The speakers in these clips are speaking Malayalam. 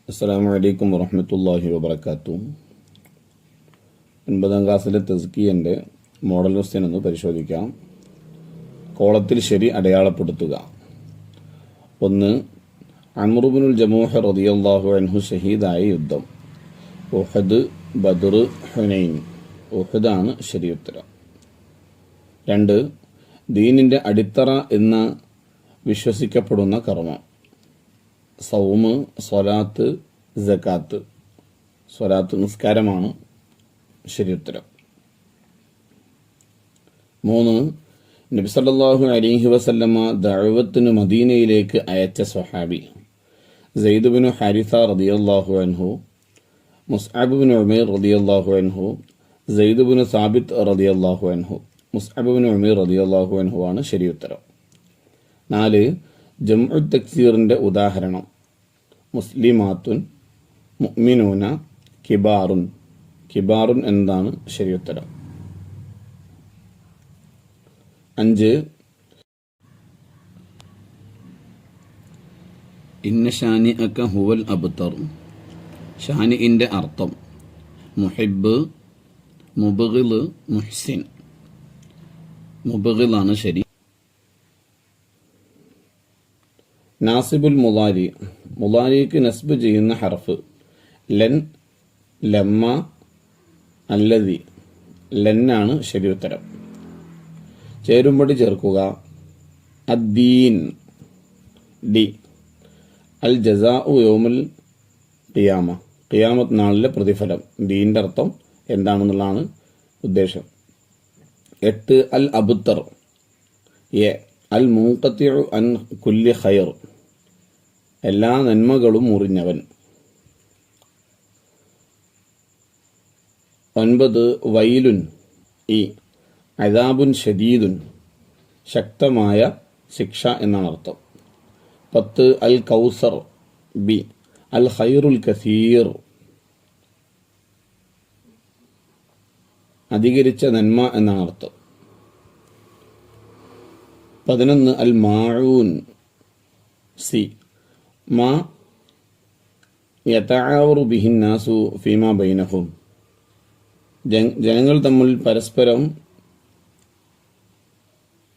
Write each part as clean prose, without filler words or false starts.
അസ്സലാമു അലൈക്കും വറഹ്മത്തുള്ളാഹി വബറകാതുഹു. 9ാം ക്ലാസ്സിലെ തസ്കിയൻ്റെ മോഡൽ ക്വസ്റ്റ്യൻ ഒന്ന് പരിശോധിക്കാം. കോളത്തിൽ ശരി അടയാളപ്പെടുത്തുക. 1. അംർ ഇബ്നുൽ ജമൂഹ് റളിയല്ലാഹു അൻഹു ഷഹീദായ യുദ്ധം. ഉഹദ്, ബദർ, ഹുനൈൻ. ഉഹദാണ് ശരി ഉത്തരം. 2. ദീനിൻ്റെ അടിത്തറ എന്ന് വിശ്വസിക്കപ്പെടുന്ന കർമ്മം. സൗമ്, സ്വലാത്ത്, സകാത്ത്. സ്വലാത്ത് നിസ്കാരമാണ് ശരി ഉത്തരം. 3. നബി സല്ലല്ലാഹു അലൈഹി വസല്ലമ ദഅവത്തിന് മദീനയിലേക്ക് അയച്ച സ്വഹാബി. സയ്യിദ് ഇബ്നു ഹാരിസ റളിയല്ലാഹു അൻഹു, മുസ്അബ് ഇബ്നു ഉമൈർ റളിയല്ലാഹു അൻഹു, സയ്യിദ് ഇബ്നു സാബിത്ത് റളിയല്ലാഹു അൻഹു. മുസ്അബ് ഇബ്നു ഉമൈർ റളിയല്ലാഹു അൻഹു ആണ് ശരി ഉത്തരം. 4. ജംഉ തക്സീറിൻ്റെ ഉദാഹരണം. മുസ്ലിമാത്തുൻ, മുഅ്മിനൂന, കിബാറുൻ. കിബാറുൻ എന്നതാണ് ശരി ഉത്തരം. 5. ഇന്ന ഷാനിഅക ഹുവൽ അബ്തർ. ഷാനിഇൻ്റെ അർത്ഥം മുഹിബ്, മുബ്ഗിൽ, മുഹ്സിൻ. മുബ്ഗിലാണ് ശരി. നാസിബുൽ മുളാരി. മുളാരിക്ക് നസ്ബ് ചെയ്യുന്ന ഹർഫ്. ലൻ, ലമ്മ, അല്ലദി. ലന്നാണ് ശരി ഉത്തരം. ചേരുംപടി ചേർക്കുക. അദ്ദീൻ, ഡി. അൽ ജസാഉ യൗമുൽ ഖിയാമ. ഖിയാമത്ത് നാളിലെ പ്രതിഫലം. ദീൻ്റെ അർത്ഥം എന്താണെന്നുള്ളതാണ് ഉദ്ദേശം. 8. അൽ അബ്തർ, എ. അൽ മുൻഖത്തിഉ അൻ കുല്ലി ഖൈർ. എല്ലാ നന്മകളും മുറിഞ്ഞവൻ. 9. വൈലുൻ, ഇ. അദാബുൻ ഷദീദുൻ. ശക്തമായ ശിക്ഷ എന്നാണ് അർത്ഥം. 10. അൽ കൗസർ, ബി. അൽ ഖൈറുൽ കസീർ. അധികരിച്ച നന്മ എന്നാണ് അർത്ഥം. 11. അൽ മാഊൻ, സി. മാ യതആവറു ബിഹിൻ നാസു ഫീമാ ബൈനഹും. ജനങ്ങൾ തമ്മിൽ പരസ്പരം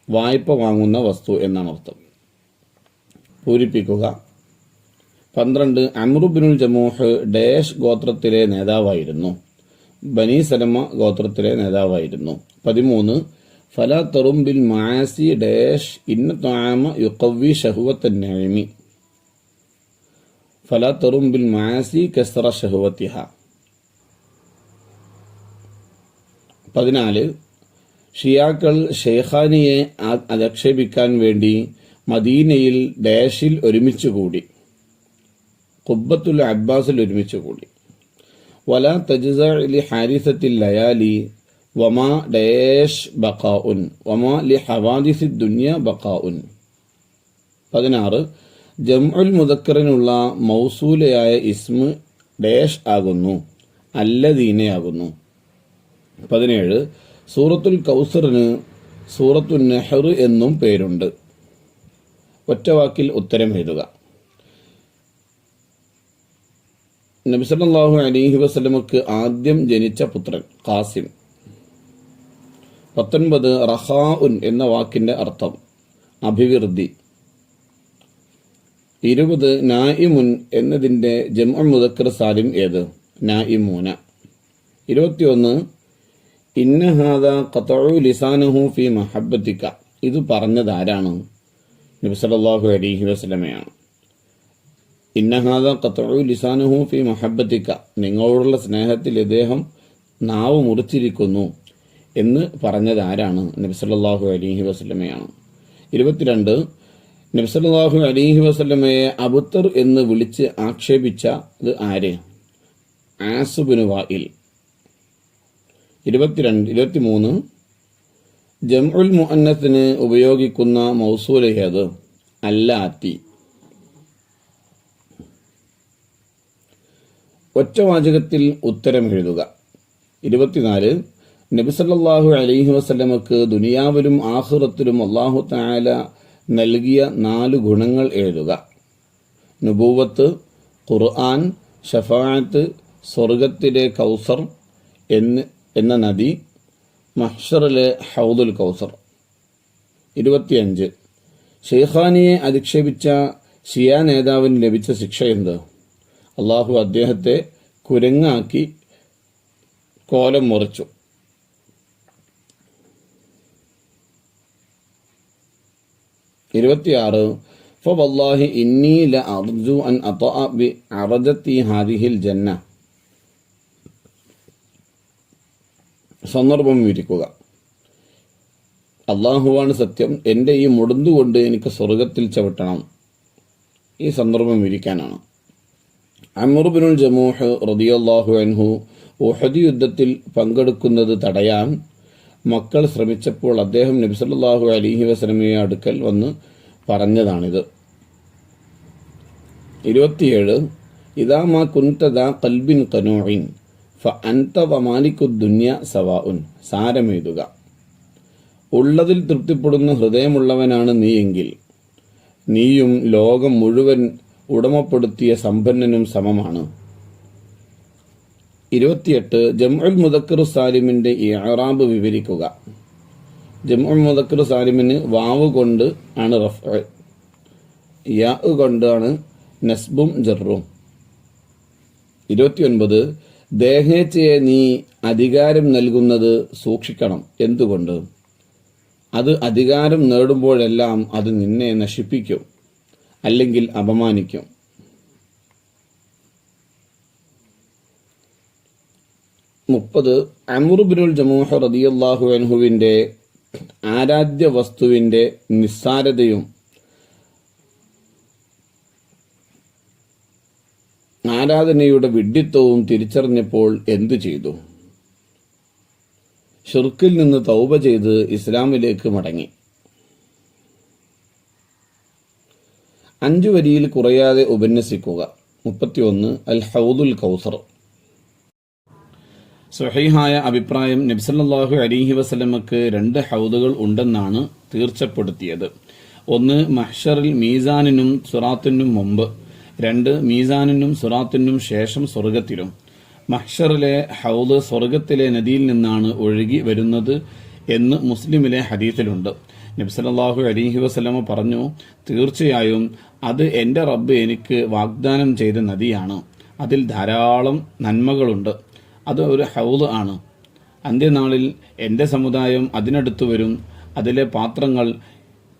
വായ്പ വാങ്ങുന്ന വസ്തു എന്നാണ് അർത്ഥം. പൂരിപ്പിക്കുക. 12. അംർ ഇബ്നുൽ ജമൂഹ് ഡാഷ് ഗോത്രത്തിലെ നേതാവായിരുന്നു. ബനി സലമ ഗോത്രത്തിലെ നേതാവായിരുന്നു. 13. ഫലാ തറും ബിൽ മആസി ഡാഷ് ഇന്ന തആമ യുഖവി ശഹവത്തൻ നഈമി. ഫലാ തറും ബിൽ മആസി കസ്റ ശഹവതിഹ. 14. ഷിയാക്കൾ ഷെയ്ഖാനിയെ അധിക്ഷേപിക്കാൻ വേണ്ടി മദീനയിൽ ഡാഷിൽ ഒരുമിച്ചുകൂടി. ഖുബ്ബത്തുൽ അബ്ബാസിൽ ഒരുമിച്ചുകൂടി. വലാ തജ്സഅ ലി ഹാരിസത്തിൽ ലയാലി വമാ ഡാഷ് ബഖാഉൻ വമാ ലി ഹവാദിസി ദുനിയ ബഖാഉൻ. 16. ജംഉൽ മുദക്കറിനുള്ള മൗസൂലയായ ഇസ്മ് ഡാഷ് ആകുന്നു, അല്ലദീനയാകുന്നു. 17. സൂറത്തുൽ കൗസറിന് സൂറത്തുൻ നഹർ എന്നും പേരുണ്ട്. ഒറ്റവാക്കിൽ ഉത്തരം എഴുതുക. നബി സല്ലല്ലാഹു അലൈഹി വസല്ലമക്ക് ആദ്യം ജനിച്ച പുത്രൻ ഖാസിം. 19. റഖാഉൻ എന്ന വാക്കിൻ്റെ അർത്ഥം അഭിവൃദ്ധി. 20. നായിമുൻ എന്നതിൻ്റെ ജംഉ മുദക്കർ സാലിം ഏത്? നായിമൂന. 21. ഇന്ന ഹാദാ ഖതഉ ലിസാനഹു ഫീ മഹബ്ബതിക. ഇത് പറഞ്ഞത് ആരാണ്? നബി സല്ലല്ലാഹു അലൈഹി വസല്ലമയാണ്. ഇന്ന ഹാദാ ഖതഉ ലിസാനഹു ഫീ മഹബ്ബതിക. നിങ്ങളോടുള്ള സ്നേഹത്തിൽ ഇദ്ദേഹം നാവ് മുറിച്ചിരിക്കുന്നു എന്ന് പറഞ്ഞത് ആരാണ്? നബി സല്ലല്ലാഹു അലൈഹി വസല്ലമയാണ്. 22. നബി സല്ലല്ലാഹു അലൈഹി വസല്ലമയെ അബ്തർ എന്ന് വിളിച്ച് ആക്ഷേപിച്ചത് ആര്? ആസ് ഇബ്നു വായിൽ. 23. ജംഉൽ മുഅന്നസിന് ഉപയോഗിക്കുന്ന മൗസൂല ഏത്? അല്ലാത്തി. ഒറ്റവാചകത്തിൽ ഉത്തരം എഴുതുക. 24. നബി സല്ലല്ലാഹു അലൈഹി വസല്ലമക്ക് ദുനിയാവിലും ആഖിറത്തിലും അല്ലാഹു തആല നൽകിയ 4 ഗുണങ്ങൾ എഴുതുക. നുബുവത്ത്, ഖുർആൻ, ഷഫാഅത്ത്, സ്വർഗത്തിലെ കൗസർ എന്ന നദി, മഹ്ശറിലെ ഹൗദുൽ കൗസർ. 25. ഷെയ്ഖാനിയെ അധിക്ഷേപിച്ച ഷിയ നേതാവിന് ലഭിച്ച ശിക്ഷ എന്ത്? അള്ളാഹു അദ്ദേഹത്തെ കുരങ്ങാക്കി കോലം മുറിച്ചു. 26. ഫവല്ലാഹി ഇന്നി ലഅർജു അൻ അതഅ ബിഅറജതി ഹാദിഹിൽ ജന്ന. സന്ദർഭം വിവരിക്കുക. അള്ളാഹുവാണ് സത്യം, എൻ്റെ ഈ മുടന്തുകൊണ്ട് എനിക്ക് സ്വർഗത്തിൽ ചവിട്ടണം. ഈ സന്ദർഭം വിവരിക്കാനാണ്. അംർ ഇബ്നുൽ ജമൂഹ് റളിയല്ലാഹു അൻഹു ഉഹദ് യുദ്ധത്തിൽ പങ്കെടുക്കുന്നത് തടയാൻ മക്കൾ ശ്രമിച്ചപ്പോൾ അദ്ദേഹം നബി സല്ലല്ലാഹു അലൈഹി വസല്ലമയെ അടുക്കൽ വന്ന് പറഞ്ഞതാണിത്. 27. ഇദാ മാ കുൻത ദാ ഖൽബിൻ ഖനൂഇൻ ഫഅൻത വമാലികുദ് ദുനിയ സവാഉൻ. സാരമെഴുതുക. ഉള്ളതിൽ തൃപ്തിപ്പെടുന്ന ഹൃദയമുള്ളവനാണ് നീയെങ്കിൽ നീയും ലോകം മുഴുവൻ ഉടമപ്പെടുത്തിയ സമ്പന്നനും സമമാണ്. 28. ജംഉൽ മുദക്കർ സാലിമിന്റെ ഇഅ്റാബ് വിവരിക്കുക. ജംഉൽ മുദക്കർ സാലിമിന് വാവ് കൊണ്ട് ആണ് റഫ്അ്, യാ കൊണ്ടാണ് നസ്ബും ജറും. 29. ദേഹേച്ഛയെ നീ അധികാരം നൽകുന്നത് സൂക്ഷിക്കണം. എന്തുകൊണ്ട്? അത് അധികാരം നേടുമ്പോഴെല്ലാം അത് നിന്നെ നശിപ്പിക്കും, അല്ലെങ്കിൽ അപമാനിക്കും. 30. അംർ ഇബ്നുൽ ജമൂഹ് റളിയല്ലാഹു അൻഹുവിന്റെ ആരാധ്യ വസ്തുവിന്റെ നിസ്സാരതയും ആരാധനയുടെ വിഡ്ഢിത്തവും തിരിച്ചറിഞ്ഞപ്പോൾ എന്തു ചെയ്തു? ഷിർക്കിൽ നിന്ന് തൗബ ചെയ്ത് ഇസ്ലാമിലേക്ക് മടങ്ങി. 5 വരിയിൽ കുറയാതെ ഉപന്യസിക്കുക. 31. അൽ ഹൗദുൽ കൗസർ. സ്വഹീഹായ അഭിപ്രായം, നബി സല്ലല്ലാഹു അലൈഹി വസല്ലമക്ക് 2 ഹൗദുകൾ ഉണ്ടെന്നാണ് തീർച്ചപ്പെടുത്തിയത്. 1 മഹ്ശറിൽ മീസാനിനും സിറാത്തിനും മുമ്പ്, 2 മീസാനിനും സിറാത്തിനും ശേഷം സ്വർഗത്തിലും. മഹ്ശറിലെ ഹൗദ് സ്വർഗത്തിലെ നദിയിൽ നിന്നാണ് ഒഴുകി വരുന്നത് എന്ന് മുസ്ലിമിലെ ഹദീസിലുണ്ട്. നബി സല്ലല്ലാഹു അലൈഹി വസല്ലമ പറഞ്ഞു, തീർച്ചയായും അത് എൻ്റെ റബ്ബ് എനിക്ക് വാഗ്ദാനം ചെയ്ത നദിയാണ്. അതിൽ ധാരാളം നന്മകളുണ്ട്. അത് ഒരു ഹൗദ് ആണ്. അന്ത്യനാളിൽ എൻ്റെ സമുദായം അതിനടുത്ത് വരും. അതിലെ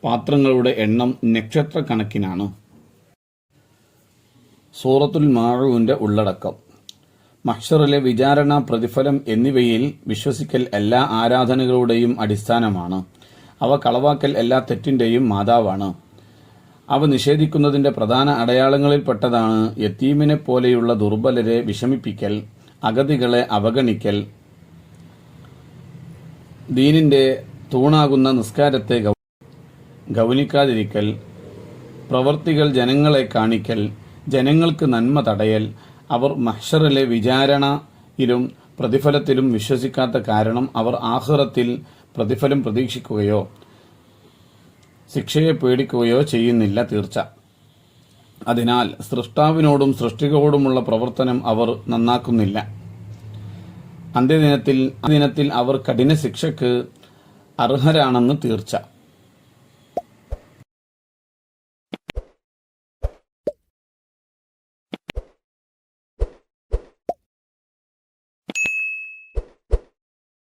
പാത്രങ്ങളുടെ എണ്ണം നക്ഷത്രക്കണക്കിനാണ്. സൂറത്തുൽ മാഊന്റെ ഉള്ളടക്കം. മഹ്ശറിലെ വിചാരണ, പ്രതിഫലം എന്നിവയിൽ വിശ്വസിക്കൽ എല്ലാ ആരാധനകളുടെയും അടിസ്ഥാനമാണ്. അവ കളവാക്കൽ എല്ലാ തെറ്റിന്റെയും മാതാവാണ്. അവ നിഷേധിക്കുന്നതിന്റെ പ്രധാന അടയാളങ്ങളിൽപ്പെട്ടതാണ് യതീമിനെ പോലെയുള്ള ദുർബലരെ വിഷമിപ്പിക്കൽ, അഗതികളെ അവഗണിക്കൽ, ദീനിന്റെ തൂണാകുന്ന നിസ്കാരത്തെ ഗൗനിക്കാതിരിക്കൽ, പ്രവർത്തികൾ ജനങ്ങളെ കാണിക്കൽ, ജനങ്ങൾക്ക് നന്മ തടയൽ. അവർ മഹ്ശറിലെ വിചാരണയിലും പ്രതിഫലത്തിലും വിശ്വസിക്കാത്ത കാരണം അവർ ആഖിറത്തിൽ പ്രതിഫലം പ്രതീക്ഷിക്കുകയോ ശിക്ഷയെ പേടിക്കുകയോ ചെയ്യുന്നില്ല. തീർച്ച. അതിനാൽ സൃഷ്ടാവിനോടും സൃഷ്ടികളോടുമുള്ള പ്രവർത്തനം അവർ നന്നാക്കുന്നില്ല. അന്ത്യദിനത്തിൽ അവർ കഠിന ശിക്ഷയ്ക്ക് അർഹരാണെന്ന് തീർച്ച.